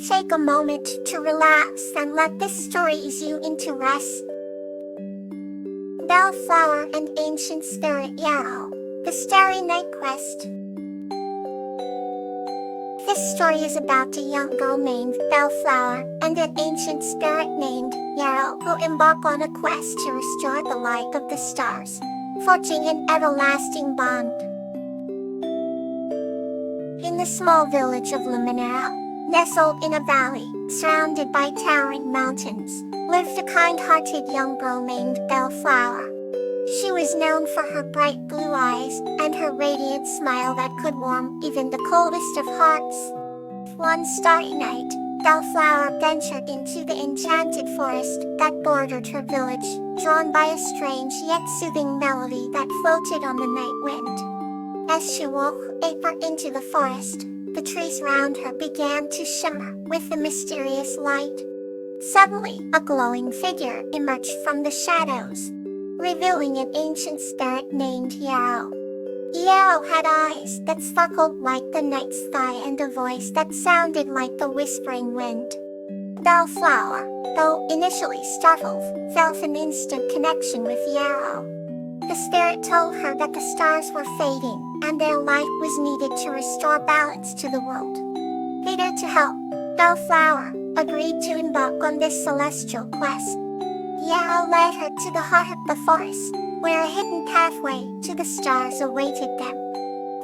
Take a moment to relax and let this story ease you into rest. Bellflower and Ancient Spirit Yarrow, The Starry Night Quest. This story is about a young girl named Bellflower and an ancient spirit named Yarrow who embark on a quest to restore the light of the stars, forging an everlasting bond. In the small village of Luminera, nestled in a valley, surrounded by towering mountains, lived a kind-hearted young girl named Bellflower. She was known for her bright blue eyes and her radiant smile that could warm even the coldest of hearts. One starry night, Bellflower ventured into the enchanted forest that bordered her village, drawn by a strange yet soothing melody that floated on the night wind. As she walked deeper into the forest, the trees around her began to shimmer with a mysterious light. Suddenly, a glowing figure emerged from the shadows, revealing an ancient spirit named Yarrow. Yarrow had eyes that sparkled like the night sky and a voice that sounded like the whispering wind. Bellflower, though initially startled, felt an instant connection with Yarrow. The spirit told her that the stars were fading, and their light was needed to restore balance to the world. Eager to help, Bellflower agreed to embark on this celestial quest. Yarrow led her to the heart of the forest, where a hidden pathway to the stars awaited them.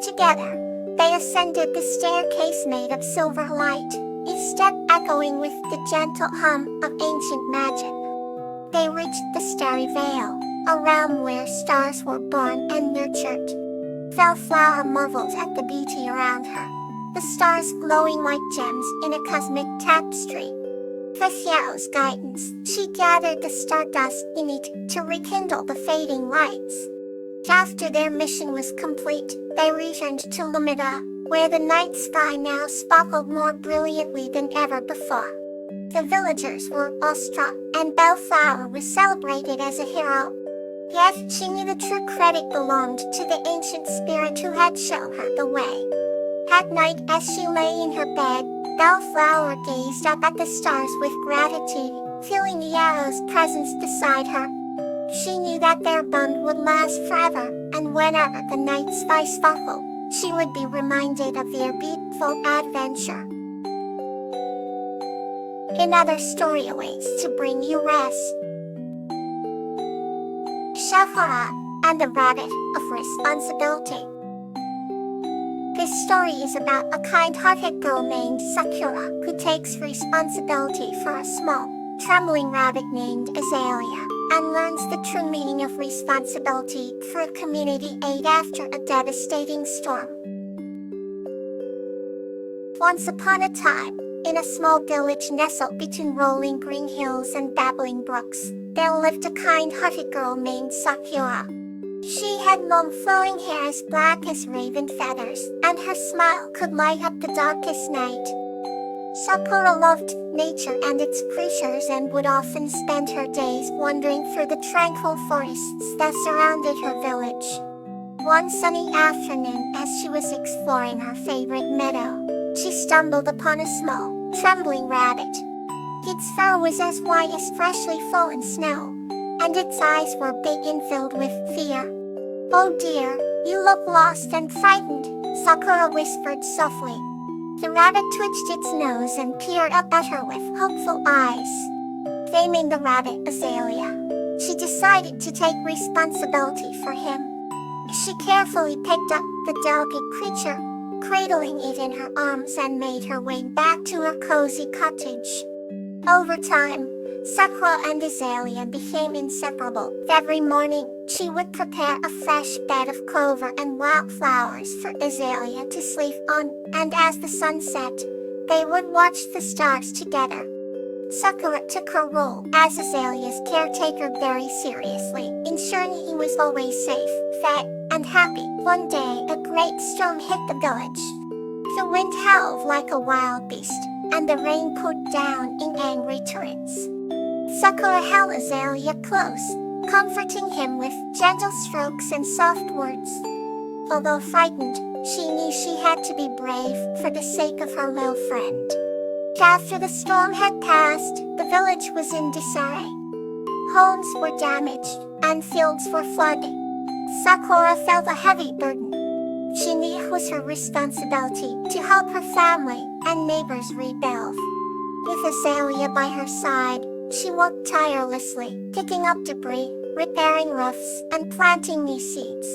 Together, they ascended the staircase made of silver light, each step echoing with the gentle hum of ancient magic. They reached the starry veil, a realm where stars were born and nurtured. Bellflower marveled at the beauty around her, the stars glowing like gems in a cosmic tapestry. With Yarrow's guidance, she gathered the stardust needed to rekindle the fading lights. After their mission was complete, they returned to Luminera, where the night sky now sparkled more brilliantly than ever before. The villagers were awestruck, and Bellflower was celebrated as a hero. Yet she knew the true credit belonged to the ancient spirit who had shown her the way. At night, as she lay in her bed, Bellflower gazed up at the stars with gratitude, feeling Yarrow's presence beside her. She knew that their bond would last forever, and whenever the night sky sparkled, she would be reminded of their beautiful adventure. Another story awaits to bring you rest. Sakura and the Rabbit of Responsibility. This story is about a kind-hearted girl named Sakura who takes responsibility for a small, trembling rabbit named Azalea, and learns the true meaning of responsibility through community aid after a devastating storm. Once upon a time, in a small village nestled between rolling green hills and babbling brooks, there lived a kind-hearted girl named Sakura. She had long flowing hair as black as raven feathers, and her smile could light up the darkest night. Sakura loved nature and its creatures and would often spend her days wandering through the tranquil forests that surrounded her village. One sunny afternoon, as she was exploring her favorite meadow, she stumbled upon a small, trembling rabbit. Its fur was as white as freshly fallen snow, and its eyes were big and filled with fear. "Oh dear, you look lost and frightened," Sakura whispered softly. The rabbit twitched its nose and peered up at her with hopeful eyes. Naming the rabbit Azalea, she decided to take responsibility for him. She carefully picked up the delicate creature, cradling it in her arms, and made her way back to her cozy cottage. Over time, Sakura and Azalea became inseparable. Every morning, she would prepare a fresh bed of clover and wildflowers for Azalea to sleep on, and as the sun set, they would watch the stars together. Sakura took her role as Azalea's caretaker very seriously, ensuring he was always safe, fed, and happy. One day, a great storm hit the village. The wind howled like a wild beast, and the rain poured down in angry torrents. Sakura held Azalea close, comforting him with gentle strokes and soft words. Although frightened, she knew she had to be brave for the sake of her little friend. After the storm had passed, the village was in disarray. Homes were damaged, and fields were flooded. Sakura felt a heavy burden. She knew it was her responsibility to help her family and neighbors rebuild. With Azalea by her side, she worked tirelessly, picking up debris, repairing roofs, and planting new seeds.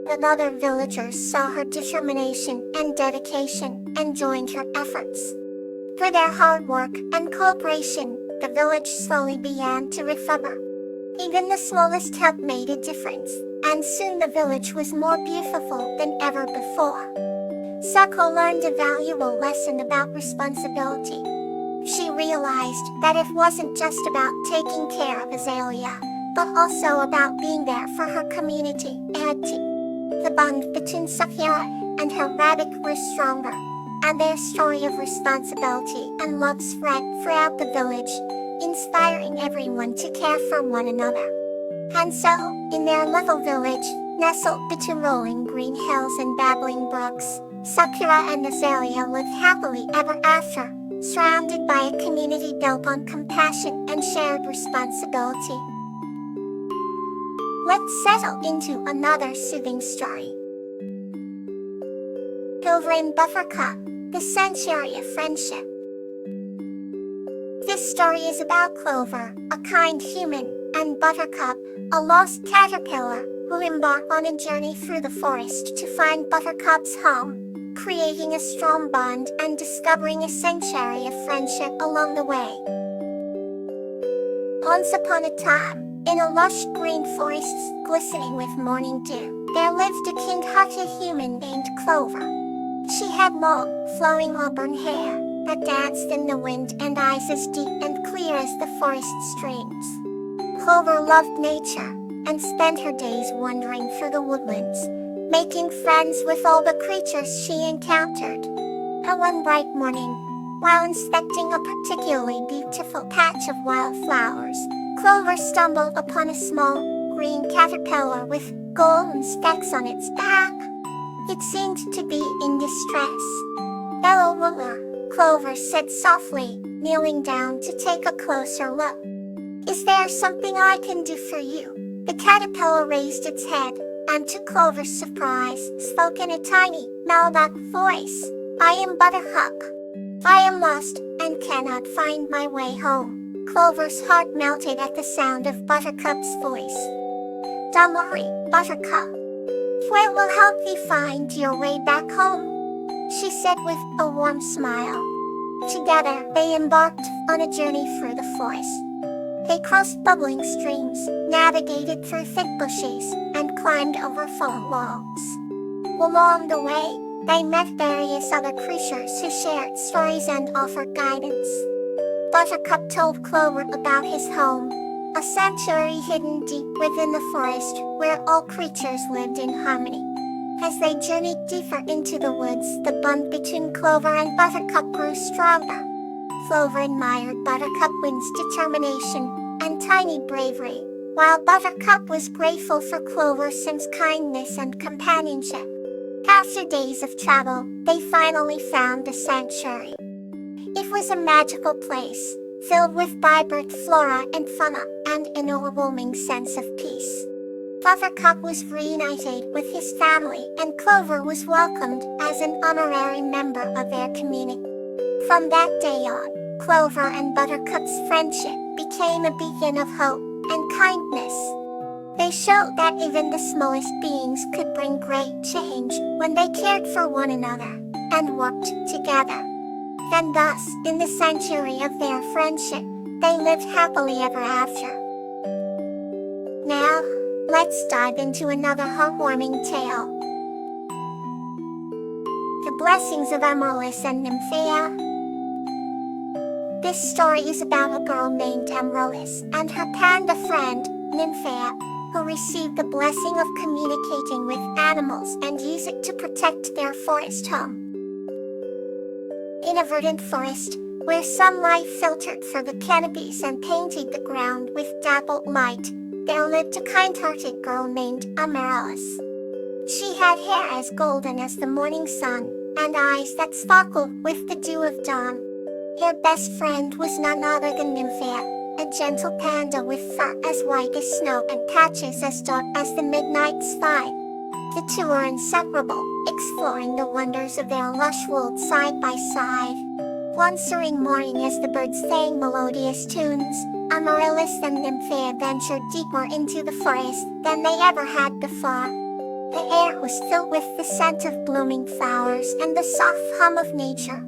The other villagers saw her determination and dedication and joined her efforts. Through their hard work and cooperation, the village slowly began to recover. Even the smallest help made a difference, and soon the village was more beautiful than ever before. Sako learned a valuable lesson about responsibility. She realized that it wasn't just about taking care of Azalea, but also about being there for her community, Auntie. The bond between Sakura and her rabbit grew stronger, and their story of responsibility and love spread throughout the village, inspiring everyone to care for one another. And so, in their little village, nestled between rolling green hills and babbling brooks, Sakura and Azalea lived happily ever after, surrounded by a community built on compassion and shared responsibility. Let's settle into another soothing story. Clover and Buttercup, the Century of Friendship. This story is about Clover, a kind human, and Buttercup, a lost caterpillar, who embark on a journey through the forest to find Buttercup's home, creating a strong bond and discovering a century of friendship along the way. Once upon a time, in a lush green forest glistening with morning dew, there lived a kind-hearted human named Clover. She had long, flowing auburn hair that danced in the wind and eyes as deep and clear as the forest streams. Clover loved nature and spent her days wandering through the woodlands, making friends with all the creatures she encountered. And one bright morning, while inspecting a particularly beautiful patch of wildflowers, Clover stumbled upon a small, green caterpillar with golden specks on its back. It seemed to be in distress. "Hello, Willow," Clover said softly, kneeling down to take a closer look. "Is there something I can do for you?" The caterpillar raised its head, and to Clover's surprise, spoke in a tiny, melodic voice. "I am Buttercup. I am lost and cannot find my way home." Clover's heart melted at the sound of Buttercup's voice. "Don't worry, Buttercup. I will help you find your way back home," she said with a warm smile. Together, they embarked on a journey through the forest. They crossed bubbling streams, navigated through thick bushes, and climbed over fallen logs. Along the way, they met various other creatures who shared stories and offered guidance. Buttercup told Clover about his home, a sanctuary hidden deep within the forest where all creatures lived in harmony. As they journeyed deeper into the woods, the bond between Clover and Buttercup grew stronger. Clover admired Buttercup's determination and tiny bravery, while Buttercup was grateful for Clover's kindness and companionship. After days of travel, they finally found the sanctuary. It was a magical place, filled with vibrant flora and fauna, and an overwhelming sense of peace. Buttercup was reunited with his family, and Clover was welcomed as an honorary member of their community. From that day on, Clover and Buttercup's friendship became a beacon of hope and kindness. They showed that even the smallest beings could bring great change when they cared for one another and worked together. And thus, in the century of their friendship, they lived happily ever after. Now, let's dive into another heartwarming tale. The Blessings of Amaryllis and Nymphaea. This story is about a girl named Amaryllis and her panda friend, Nymphaea, who received the blessing of communicating with animals and use it to protect their forest home. In a verdant forest, where sunlight filtered through the canopies and painted the ground with dappled light, there lived a kind-hearted girl named Amaryllis. She had hair as golden as the morning sun, and eyes that sparkled with the dew of dawn. Their best friend was none other than Nymphea, a gentle panda with fur as white as snow and patches as dark as the midnight sky. The two were inseparable, exploring the wonders of their lush world side by side. One serene morning as the birds sang melodious tunes, Amaryllis and Nymphea ventured deeper into the forest than they ever had before. The air was filled with the scent of blooming flowers and the soft hum of nature.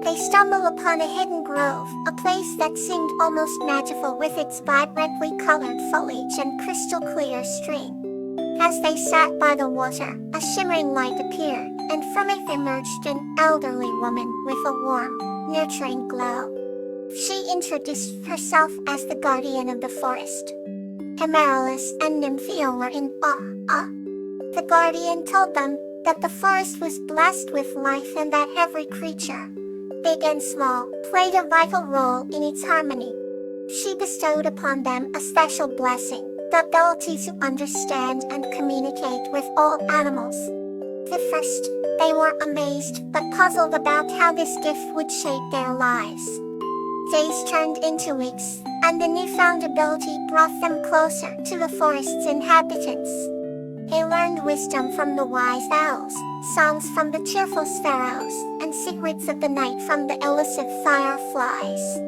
They stumbled upon a hidden grove, a place that seemed almost magical with its vibrantly colored foliage and crystal clear stream. As they sat by the water, a shimmering light appeared, and from it emerged an elderly woman with a warm, nurturing glow. She introduced herself as the guardian of the forest. Amaryllis and Nymphea were in awe. The guardian told them that the forest was blessed with life and that every creature, big and small, played a vital role in its harmony. She bestowed upon them a special blessing, the ability to understand and communicate with all animals. At first, they were amazed but puzzled about how this gift would shape their lives. Days turned into weeks, and the newfound ability brought them closer to the forest's inhabitants. They learned wisdom from the wise owls, songs from the cheerful sparrows, and secrets of the night from the elusive fireflies.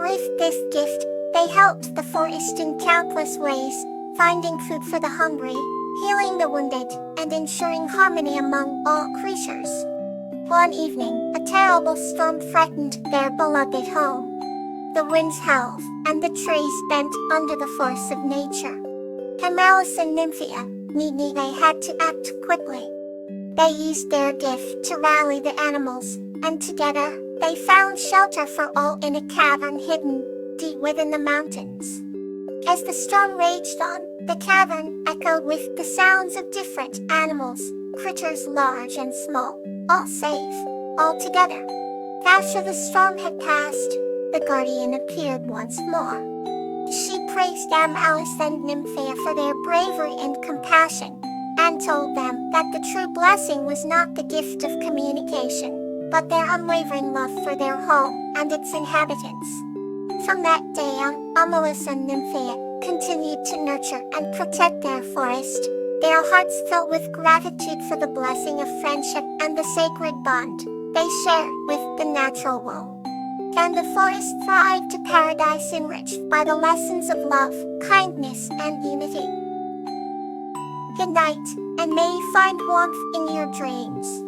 With this gift, they helped the forest in countless ways, finding food for the hungry, healing the wounded, and ensuring harmony among all creatures. One evening, a terrible storm threatened their beloved home. The winds howled, and the trees bent under the force of nature. Amaryllis and Nymphea knew they had to act quickly. They used their gift to rally the animals, and together, they found shelter for all in a cavern hidden deep within the mountains. As the storm raged on, the cavern echoed with the sounds of different animals, creatures large and small, all safe, all together. After the storm had passed, the guardian appeared once more. She praised Amaryllis and Nymphea for their bravery and compassion, and told them that the true blessing was not the gift of communication, but their unwavering love for their home and its inhabitants. From that day on, Amaryllis and Nymphea continued to nurture and protect their forest, their hearts filled with gratitude for the blessing of friendship and the sacred bond they shared with the natural world. And the forest thrived to paradise enriched by the lessons of love, kindness, and unity. Good night, and may you find warmth in your dreams.